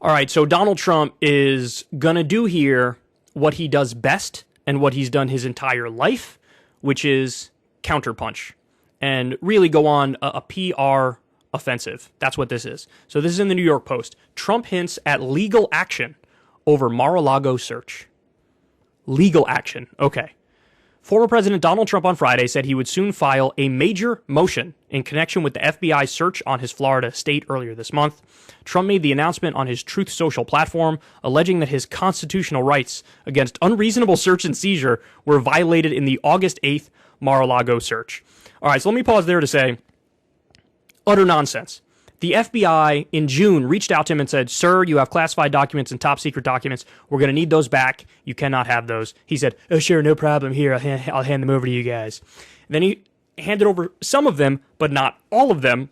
All right, so Donald Trump is going to do here what he does best and what he's done his entire life, which is counterpunch and really go on a PR offensive. That's what this is. So this is in the New York Post. Trump hints at legal action over Mar-a-Lago search. Legal action. Okay. Former President Donald Trump on Friday said he would soon file a major motion in connection with the FBI search on his Florida estate earlier this month. Trump made the announcement on his Truth Social platform, alleging that his constitutional rights against unreasonable search and seizure were violated in the August 8th Mar-a-Lago search. All right, so let me pause there to say, utter nonsense. The FBI in June reached out to him and said, "Sir, you have classified documents and top secret documents. We're going to need those back. You cannot have those." He said, "Oh, sure, no problem. Here, I'll hand them over to you guys." And then he handed over some of them, but not all of them.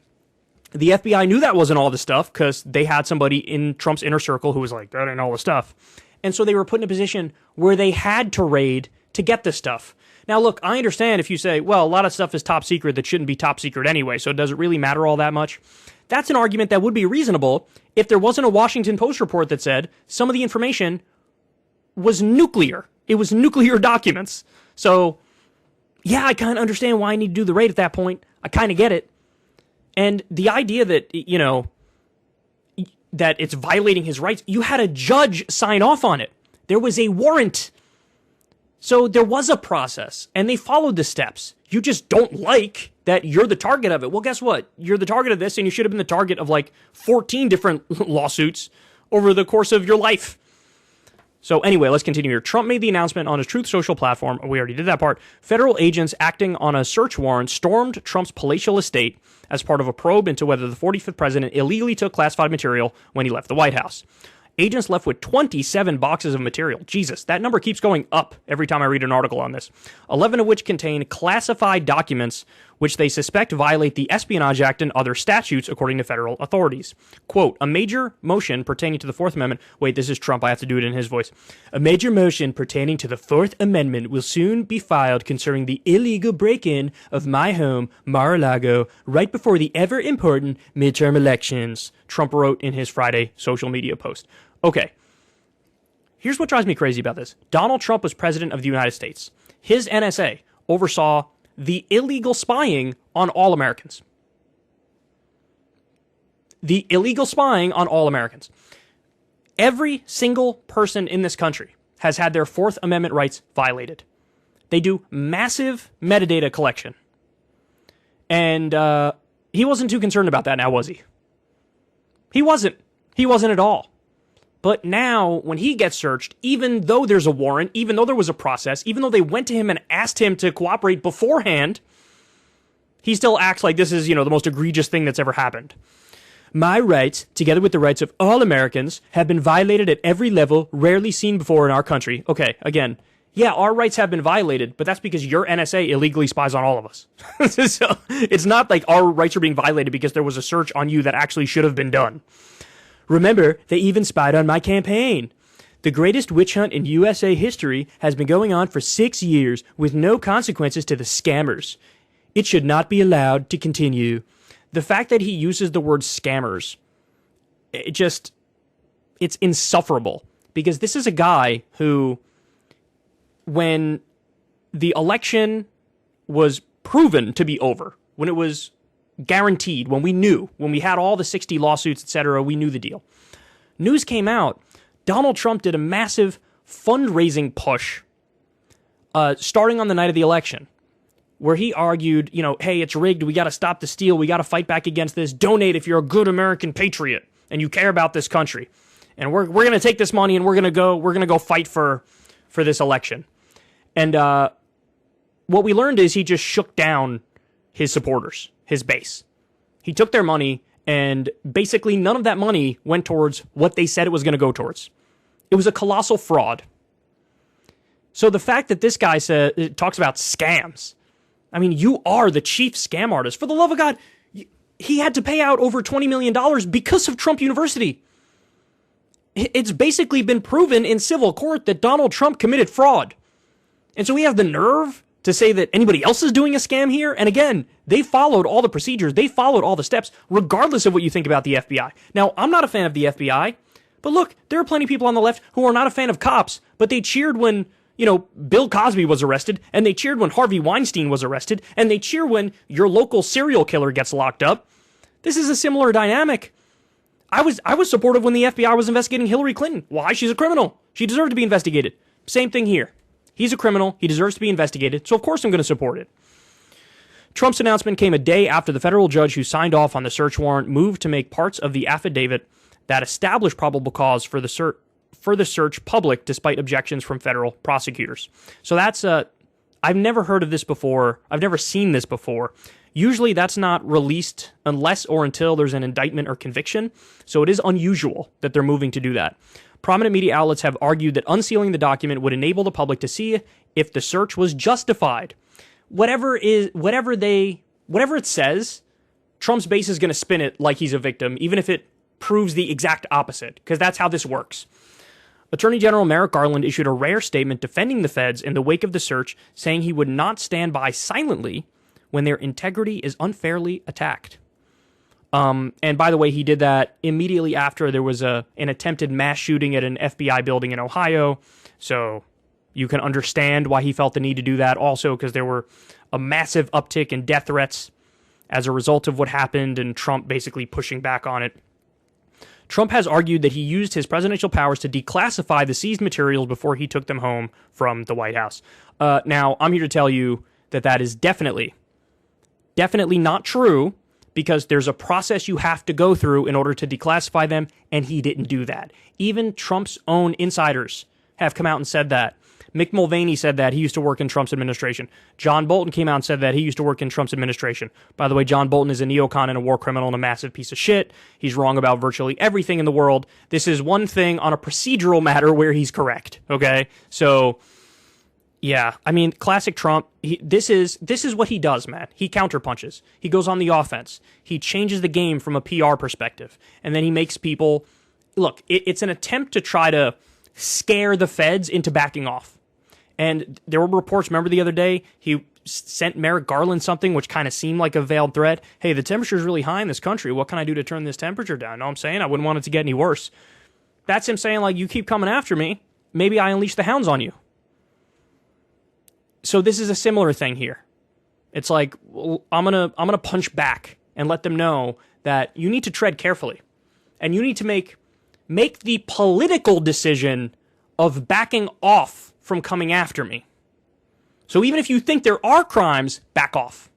The FBI knew that wasn't all the stuff because they had somebody in Trump's inner circle who was like, "That ain't all the stuff." And so they were put in a position where they had to raid to get this stuff. Now, look, I understand if you say, well, a lot of stuff is top secret that shouldn't be top secret anyway, so does it really matter all that much? That's an argument that would be reasonable if there wasn't a Washington Post report that said some of the information was nuclear. It was nuclear documents. So, yeah, I kind of understand why I need to do the raid at that point. I kind of get it. And the idea that, you know, that it's violating his rights, you had a judge sign off on it. There was a warrant. So there was a process, and they followed the steps. You just don't like that you're the target of it. Well, guess what? You're the target of this, and you should have been the target of like 14 different lawsuits over the course of your life. So anyway, let's continue here. Trump made the announcement on his Truth Social platform. We already did that part. Federal agents acting on a search warrant stormed Trump's palatial estate as part of a probe into whether the 45th president illegally took classified material when he left the White House. Agents left with 27 boxes of material. Jesus, that number keeps going up every time I read an article on this. 11 of which contain classified documents which they suspect violate the Espionage Act and other statutes, according to federal authorities. Quote, a major motion pertaining to the Fourth Amendment. Wait, this is Trump. I have to do it in his voice. A major motion pertaining to the Fourth Amendment will soon be filed concerning the illegal break-in of my home, Mar-a-Lago, right before the ever-important midterm elections, Trump wrote in his Friday social media post. Okay, here's what drives me crazy about this. Donald Trump was president of the United States. His NSA oversaw the illegal spying on all Americans. The illegal spying on all Americans. Every single person in this country has had their Fourth Amendment rights violated. They do massive metadata collection. And he wasn't too concerned about that now, was he? He wasn't. He wasn't at all. But now, when he gets searched, even though there's a warrant, even though there was a process, even though they went to him and asked him to cooperate beforehand, he still acts like this is, the most egregious thing that's ever happened. My rights, together with the rights of all Americans, have been violated at every level rarely seen before in our country. Okay, again, yeah, our rights have been violated, but that's because your NSA illegally spies on all of us. So it's not like our rights are being violated because there was a search on you that actually should have been done. Remember, they even spied on my campaign. The greatest witch hunt in USA history has been going on for 6 years with no consequences to the scammers. It should not be allowed to continue. The fact that he uses the word scammers, it's insufferable. Because this is a guy who, when the election was proven to be over, when it was guaranteed, when we had all the 60 lawsuits, etc., we knew the deal. News came out, Donald Trump did a massive fundraising push starting on the night of the election, where he argued, hey, it's rigged, we got to stop the steal, we got to fight back against this, donate if you're a good American patriot and you care about this country. And we're going to take this money and we're going to go fight for this election. And what we learned is he just shook down his supporters, his base. He took their money, and basically none of that money went towards what they said it was going to go towards. It was a colossal fraud. So the fact that this guy talks about scams, I mean, you are the chief scam artist. For the love of God, he had to pay out over $20 million because of Trump University. It's basically been proven in civil court that Donald Trump committed fraud. And so we have the nerve to say that anybody else is doing a scam here. And again, they followed all the procedures. They followed all the steps, regardless of what you think about the FBI. Now, I'm not a fan of the FBI, But look, there are plenty of people on the left who are not a fan of cops, but they cheered when, Bill Cosby was arrested, and they cheered when Harvey Weinstein was arrested, and they cheer when your local serial killer gets locked up. This is a similar dynamic. I was supportive when the FBI was investigating Hillary Clinton. Why? She's a criminal. She deserved to be investigated. Same thing here. He's a criminal. He deserves to be investigated. So of course I'm going to support it. Trump's announcement came a day after the federal judge who signed off on the search warrant moved to make parts of the affidavit that established probable cause for the search public despite objections from federal prosecutors. So that's I've never heard of this before. I've never seen this before. Usually that's not released unless or until there's an indictment or conviction. So it is unusual that they're moving to do that. Prominent media outlets have argued that unsealing the document would enable the public to see if the search was justified. Whatever it says, Trump's base is going to spin it like he's a victim, even if it proves the exact opposite, because that's how this works. Attorney General Merrick Garland issued a rare statement defending the feds in the wake of the search, saying he would not stand by silently when their integrity is unfairly attacked. And by the way, he did that immediately after there was an attempted mass shooting at an FBI building in Ohio. So you can understand why he felt the need to do that. Also, because there were a massive uptick in death threats as a result of what happened and Trump basically pushing back on it. Trump has argued that he used his presidential powers to declassify the seized materials before he took them home from the White House. Now, I'm here to tell you that is definitely not true, because there's a process you have to go through in order to declassify them, and he didn't do that. Even Trump's own insiders have come out and said that. Mick Mulvaney said that. He used to work in Trump's administration. John Bolton came out and said that. He used to work in Trump's administration. By the way, John Bolton is a neocon and a war criminal and a massive piece of shit. He's wrong about virtually everything in the world. This is one thing on a procedural matter where he's correct, okay? So, yeah, I mean, classic Trump. This is what he does, man. He counterpunches. He goes on the offense. He changes the game from a PR perspective. And then he makes people... Look, it's an attempt to try to scare the feds into backing off. And there were reports, remember the other day, he sent Merrick Garland something which kind of seemed like a veiled threat. Hey, the temperature's really high in this country. What can I do to turn this temperature down? Know what I'm saying? I wouldn't want it to get any worse. That's him saying, like, you keep coming after me, maybe I unleash the hounds on you. So this is a similar thing here. It's like, well, I'm gonna punch back and let them know that you need to tread carefully. And you need to make the political decision of backing off from coming after me. So even if you think there are crimes, back off.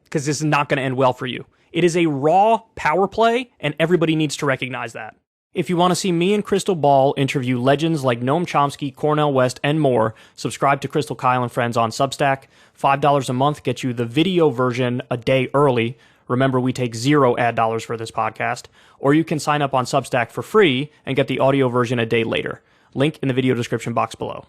Because this is not going to end well for you. It is a raw power play, and everybody needs to recognize that. If you want to see me and Crystal Ball interview legends like Noam Chomsky, Cornel West, and more, subscribe to Crystal, Kyle, and Friends on Substack. $5 a month gets you the video version a day early. Remember, we take 0 ad dollars for this podcast. Or you can sign up on Substack for free and get the audio version a day later. Link in the video description box below.